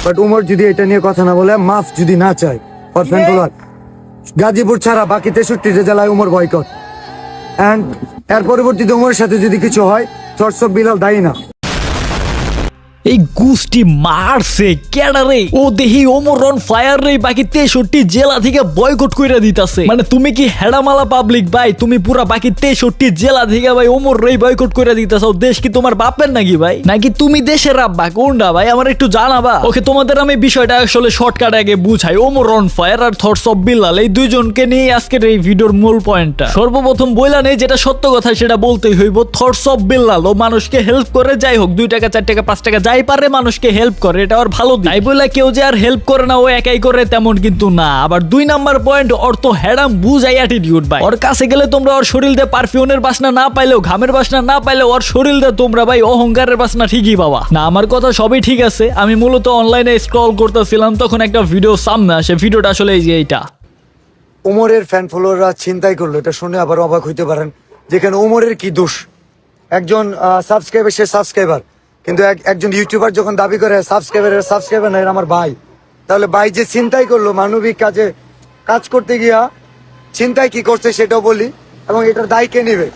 But Umar যদি এটা নিয়ে কথা না বলে, মাফ যদি না চায় ওর ফ্যান ফলোয়ার, গাজীপুর ছাড়া বাকি 63 জেলায় উমর বয়কট। এন্ড এর পরবর্তীতে উমরের সাথে যদি কিছু হয়, থটস অফ বিলাল দায়ী না। এই গুষ্টি মারছে কেডা রে? ও দেহি ওমর অন ফায়ার রে, বাকি 63 জেলা থেকে বয়কট কইরা দিতাছে। মানে তুমি কি হেডামালা পাবলিক ভাই? তুমি পুরা বাকি 63 জেলা থেকে ভাই ওমর রে বয়কট কইরা দিতাছো। দেশ কি তোমার বাপের নাকি ভাই? নাকি তুমি দেশের আব্বা? কোনটা ভাই আমার একটু জানাবা। ওকে, তোমাদের আমি বিষয়টা আসলে শর্টকাট আগে বুঝাই। ওমর অন ফায়ার আর থটস অফ বিলাল এই দুইজনকে নিয়ে আজকের এই ভিডিওর মূল পয়েন্টটা। সর্বপ্রথম বইলা নেই, যেটা সত্য কথা সেটা বলতেই হইব। থটস অফ বিলাল ও মানুষকে হেল্প করে, যাই হোক 2 টাকা 4 টাকা 5 টাকা যাই পারে মানুষকে হেল্প করে, এটা ওর ভালো দিক। তাই বলে কেউ যে আর হেল্প করে না ও একাই করে তেমন কিন্তু না। আবার 2 নাম্বার পয়েন্ট, ওর তো হ্যাডাম বুঝাই অ্যাটিটিউড ভাই। ওর কাছে গেলে তোমরা ওর শরীর দিয়ে পারফিউমের বাসনা না পাইলেও, ঘামের বাসনা না পাইলেও ওর শরীর দিয়ে তোমরা ভাই অহংকারের বাসনা ঠিকই পাবা। না, আমার কথা সবই ঠিক আছে। আমি মূলত অনলাইনে স্ক্রল করতেছিলাম, তখন একটা ভিডিও সামনে আসে। ভিডিওটা আসলে এই যে এইটা। উমরের ফ্যান ফলোয়াররা ছিনতাই করলো, এটা শুনে আবার অবাক হইতে পারেন, যেখানে উমরের কি দোষ? একজন সাবস্ক্রাইবার, সে সাবস্ক্রাইবার, কিন্তু একজন ইউটিউবার যখন দাবি করে সাবস্ক্রাইবার না, এরা আমার ভাই, তাহলে ভাই যে ছিনতাই করলো, মানবিক কাজে কাজ করতে গিয়া ছিনতাই কি করছে সেটাও বলি, এবং এটার দায় কে নেবে?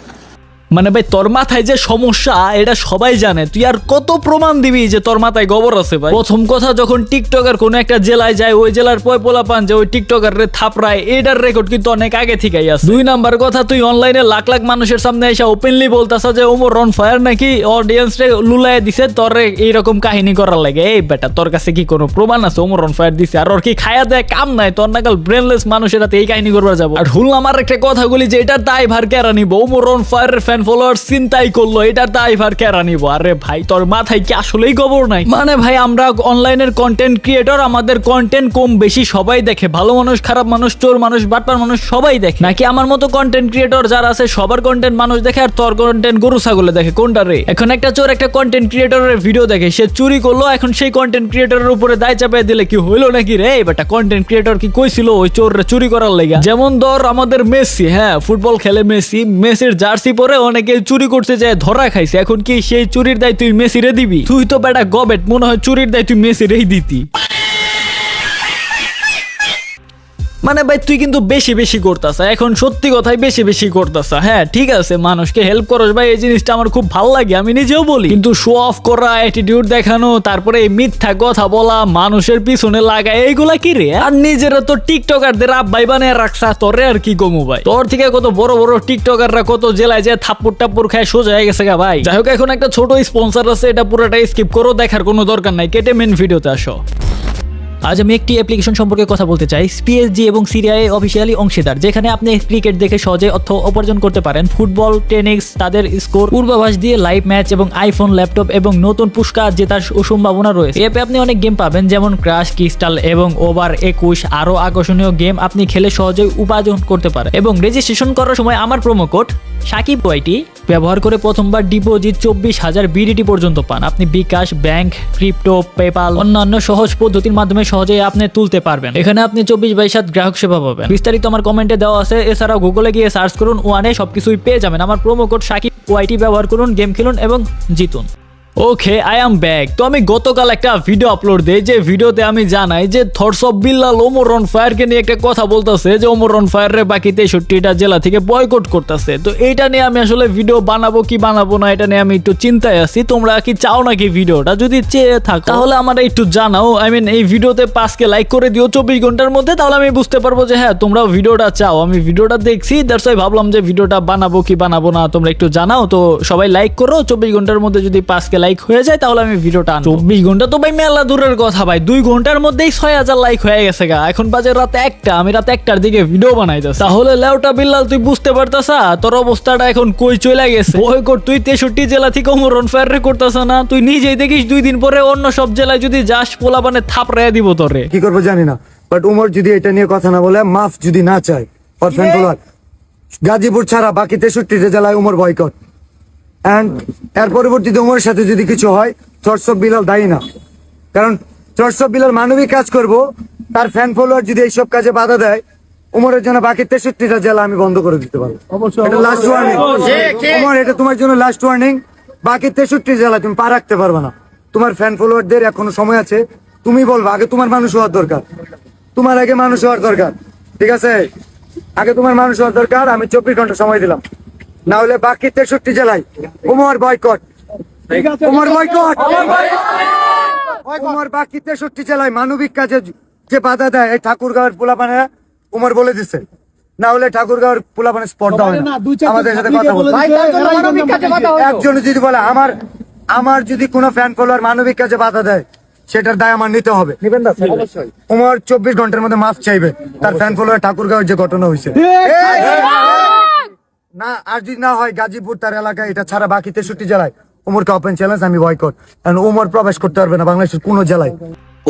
মানে ভাই তোর মাথায় যে সমস্যা এটা সবাই জানে, তুই আর কত প্রমাণ দিবি যে তোর মাথায় গোবর আছে ভাই? প্রথম কথা, যখন টিকটকার কোন একটা জেলায় যায়, ওই জেলার পোলা পান যে ওই টিকটকার রে থাপড়ায়, এটার রেকর্ড কিন্তু অনেক আগে থেকেই আছে। 2 নাম্বার কথা, তুই অনলাইনে লাখ লাখ মানুষের সামনে এসে ওপেনলি বলতাছ যে ওমর অন ফায়ার নাকি অডিয়েন্স রে লুলায় দিছে তোর এইরকম কাহিনী করার লাগে। এই বেটা, তোর কাছে কি কোনো প্রমাণ আছে ওমর অন ফায়ার দিছে? আর ওর কি খায়া দেয় কাম নাই? তোর নাকাল ব্রেনলেস মানুষের হাতে এই কাহিনী করবার যাবো? আর হুল আমার একটা কথা বলি যে এটার দায় ভার কেরা নিব? ওমর অন ফায়ারের ফ্যান ফলোয়ার চিন্তাই করলো, এটার দায় ভার কেরা নিব? আরে ভাই, তোর মাথায় কি আসলেই গোবর নাই? মানে ভাই, আমরা অনলাইনের কন্টেন্ট ক্রিয়েটর, আমাদের কন্টেন্ট কম বেশি সবাই দেখে। ভালো মানুষ, খারাপ মানুষ, চোর মানুষ, বাটপার মানুষ সবাই দেখে। নাকি আমার মতো কন্টেন্ট ক্রিয়েটর যারা আছে সবার কন্টেন্ট মানুষ দেখে, আর তোর কন্টেন্ট গরু ছাগলে দেখে? কোনটা রে? এখন একটা চোর একটা কন্টেন্ট ক্রিয়েটরের ভিডিও দেখে, সে চুরি করলো, এখন সেই কন্টেন্ট ক্রিয়েটরের উপরে দায় চাপিয়ে দিলে কি হইলো নাকি রে? বেটা, কন্টেন্ট ক্রিয়েটর কি কইছিল ওই চোররে চুরি করার লাগা? যেমন ধর আমাদের মেসি, হ্যাঁ ফুটবল খেলে মেসি, মেসির জার্সি পরে অনেকে চুরি করতে যায়, ধরা খাইছে। এখন কি সেই চুরির দায় তুই মেসি রে দিবি? তুই তো বেটা গবেট, মনে হয় চুরির দায় তুই মেসি রেই দিতি। মানে ভাই, তুই কিন্তু বেশি বেশি করতাস এখন, সত্যি কথাই বেশি বেশি করতাস। হ্যাঁ ঠিক আছে, মানুষকে হেল্প করস ভাই, এই জিনিসটা আমার খুব ভালো লাগে, আমি নিজেও বলি। কিন্তু শো অফ করা, অ্যাটিটিউড দেখানো, তারপরে এই মিথ্যা কথা বলা, মানুষের পিছনে লাগা, এইগুলা কি রে? আর নিজেরা তো টিকটকারদের আব্বাই বানিয়ে রাখছা, তোরে আর কি কমু ভাই? তোর থেকে কত বড় বড় টিকটকাররা কত জেলায় যায় থাপ্পড় টাপ্পড় খায় সোজা হয়ে গেছে গা ভাই। যাই হোক, এখন একটা ছোট স্পন্সর আছে, এটা পুরোটাই স্কিপ করো, দেখার কোনো দরকার নাই, কেটে মেন ভিডিওতে আসো। আজ আমি একটি অ্যাপ্লিকেশন সম্পর্কে কথা বলতে চাই। পিএসজি এবং সিরিয়ায় অফিসিয়ালি অংশীদার, যেখানে আপনি ক্রিকেট দেখে সহজে অর্থ উপার্জন করতে পারেন। ফুটবল, টেনিস, তাদের স্কোর পূর্বাভাস দিয়ে লাইভ ম্যাচ এবং আইফোন, ল্যাপটপ এবং নতুন পুরস্কার জেতার সম্ভাবনা রয়েছে। এতে আপনি অনেক গেম পাবেন, যেমন ক্রাশ, ক্রিস্টাল এবং ওভার 21। আরো আকর্ষণীয় গেম আপনি খেলে সহজেই উপার্জন করতে পারেন। এবং রেজিস্ট্রেশন করার সময় আমার প্রোমো কোড সাকিব ওয়াইটি ব্যবহার করে প্রথমবার ডিপোজিট 24,000 বিডিটি পর্যন্ত পান। আপনি বিকাশ, ব্যাংক, ক্রিপ্টো, পেপাল, অন্যান্য সহজ পদ্ধতির মাধ্যমে সহজেই আপনি তুলতে পারবেন। এখানে আপনি 24/7 গ্রাহক সেবা পাবেন। বিস্তারিত আমার কমেন্টে দেওয়া আছে। এছাড়াও গুগলে গিয়ে সার্চ করুন, ওয়ানে সবকিছুই পেয়ে যাবেন। আমার প্রোমো কোড সাকিব ওয়াইটি ব্যবহার করুন, গেম খেলুন এবং জিতুন। ওকে, আই এম ব্যাক। তো আমি গতকাল একটা ভিডিও আপলোড দিই, যে ভিডিওতে আমি জানাই যে thoughts of Bilal Omar on ফায়ারকে নিয়ে একটা কথা বলতেছে যে ওমর অন ফায়ার রে বাকি 63টা জেলা থেকে বয়কট করতেছে। তো এইটা নিয়ে আমি আসলে ভিডিও বানাবো কি বানাবো না, এটা নিয়ে আমি একটু চিন্তায় আছি। তোমরা কি চাও নাকি ভিডিওটা? যদি চেয়ে থাকো তাহলে আমার একটু জানাও। এই ভিডিওতে 5K লাইক করে দিও 24 ঘন্টার মধ্যে, তাহলে আমি বুঝতে পারবো যে হ্যাঁ তোমরাও ভিডিওটা চাও। আমি ভিডিওটা দেখছি, দ্যাটস ওয়াই ভাবলাম যে ভিডিওটা বানাবো কি বানাবো না, তোমরা একটু জানাও। তো সবাই লাইক করো, 24 ঘন্টার মধ্যে যদি 5K লাইক হয়ে যায় তাহলে আমি ভিডিওটা আনবো। 24 ঘন্টা তো ভাই মেলা দূরের কথা ভাই, 2 ঘন্টার মধ্যেই 6,000 লাইক হয়ে গেছে গা। এখন বাজে রাত 1টা, আমি রাত 1টার দিকে ভিডিও বানাইতেছি। তাহলে লেউটা বিল্লাল তুই বুঝতে পারতাছ তোর অবস্থাটা এখন কই চলে গেছে? বয়কট তুই 63 জেলা থেকে ওমর অন ফায়ার রে করতাছ না? তুই নিজেই দেখিস 2 দিন পরে অন্য সব জেলায় যদি যাস, পোলাপানে থাপড়াইয়া দিব তোরে। কি করবো জানি না, বাট উমর যদি এটা নিয়ে কথা না বলে, মাফ যদি না চায় ওর ফ্যান ফলোয়ার, গাজীপুর ছাড়া বাকি 63 জেলায় উমর বয়কট। এন্ড এর পরবর্তীতে উমরের সাথে যদি কিছু হয়, থটস অফ বিলাল দায়ী না। কারণ থটস অফ বিলাল মানবিক কাজ করব, তার ফ্যান ফলোয়ার যদি এইসব কাজে বাধা দেয়, উমরের জন্য বাকি 63টা জেলা আমি বন্ধ করে দিতে পারবো। এটা লাস্ট ওয়ার্নিং উমর, এটা তোমার জন্য লাস্ট ওয়ার্নিং। বাকি 63 জেলা তুমি পা রাখতে পারবে না। তোমার ফ্যান ফলোয়ারদের এখনো সময় আছে, তুমি বলবা আগে তোমার মানুষ হওয়ার দরকার, তোমার আগে মানুষ হওয়ার দরকার, ঠিক আছে? আগে তোমার মানুষ হওয়ার দরকার। আমি 24 ঘন্টা সময় দিলাম, না হলে বাকি 63 জেলায় উমর বয়কট, উমর বয়কট, উমর বাকি 63 জেলায় মানবিক কাজে যে বাধা দেয় এই ঠাকুরগাঁওয়ের পোলাপানে উমর বলে দিচ্ছে, না হলে ঠাকুরগাঁওয়ের পোলাপানে স্পট দেওয়া হয় না। আমাদের সাথে কথা বলতে একজন যদি বলে আমার যদি কোনো ফ্যান ফলোয়ার মানবিক কাজে বাধা দেয় সেটার দায় আমার নিতে হবে। উমর 24 ঘন্টার মধ্যে মাফ চাইবে তার ফ্যান ফলোয়ার ঠাকুরগাঁওয়ের যে ঘটনা হয়েছে। না আর যদি না হয় গাজীপুর তার এলাকায় এটা ছাড়া বাকি 63 জেলায় উমরকে ওপেন চ্যালেঞ্জ, আমি বয়কট। কারণ উমর প্রবেশ করতে পারবে না বাংলাদেশের কোনো জেলায়।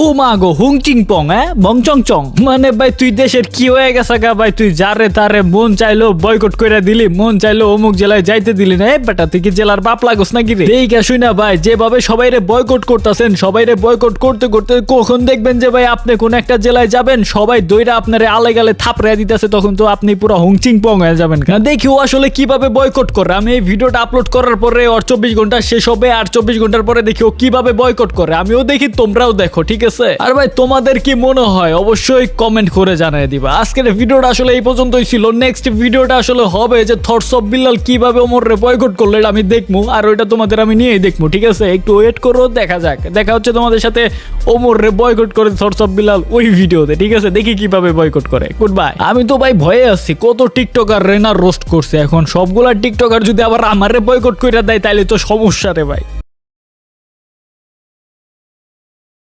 ও মা গো, হুং চিং পং, বং চং চং। মানে ভাই তুই দেশের কি হয়ে গেছে গা ভাই? তুই যারে তারে মন চাইলো বয়কট করে দিলি, মন চাইলো অমুক জেলায় যাইতে দিলি না। বেটা তুই কি জেলার বাপ লাগোস নাকি রে? এই কা শুই না ভাই, যেভাবে সবাইরে বয়কট করতেছেন, সবাইরে বয়কট করতে করতে কখন দেখবেন যে ভাই আপনি কোন একটা জেলায় যাবেন, সবাই দইরা আপনারে আলে গালে থাপড়ায় দিতেছে, তখন তো আপনি পুরো হুং চিং পং হয়ে যাবেন। না দেখি ও আসলে কিভাবে বয়কট করে। আমি এই ভিডিওটা আপলোড করার পরে ওর 24 ঘন্টা শেষ হবে, আর 24 ঘন্টার পরে দেখি ও কিভাবে বয়কট করে। আমিও দেখি, তোমরাও দেখো, ঠিক আছে? আর ভাই তোমাদের কি মনে হয় অবশ্যই কমেন্ট করে জানিয়ে দিবা। আজকের ভিডিওটা আসলে এই পর্যন্তই ছিল। নেক্সট ভিডিওটা আসলে হবে যে থটস অফ বিল্লাল কিভাবে ওমরে বয়কট করলো, এটা আমি দেখবো, আর ওইটা তোমাদের আমি নিয়েই দেখবো, ঠিক আছে? একটু ওয়েট করো, দেখা যাক। দেখা হচ্ছে তোমাদের সাথে ওমরে বয়কট করে থটস অফ বিল্লাল ওই ভিডিওতে, ঠিক আছে? দেখি কিভাবে বয়কট করে। Good bye. আমি তো ভাই ভয়ে আছি, কত টিকটকার রেনা রোস্ট করছে, এখন সবগুলা টিকটকার যদি আবার আমারে বয়কট করে দেয় তাইলে তো সমস্যা রে ভাই।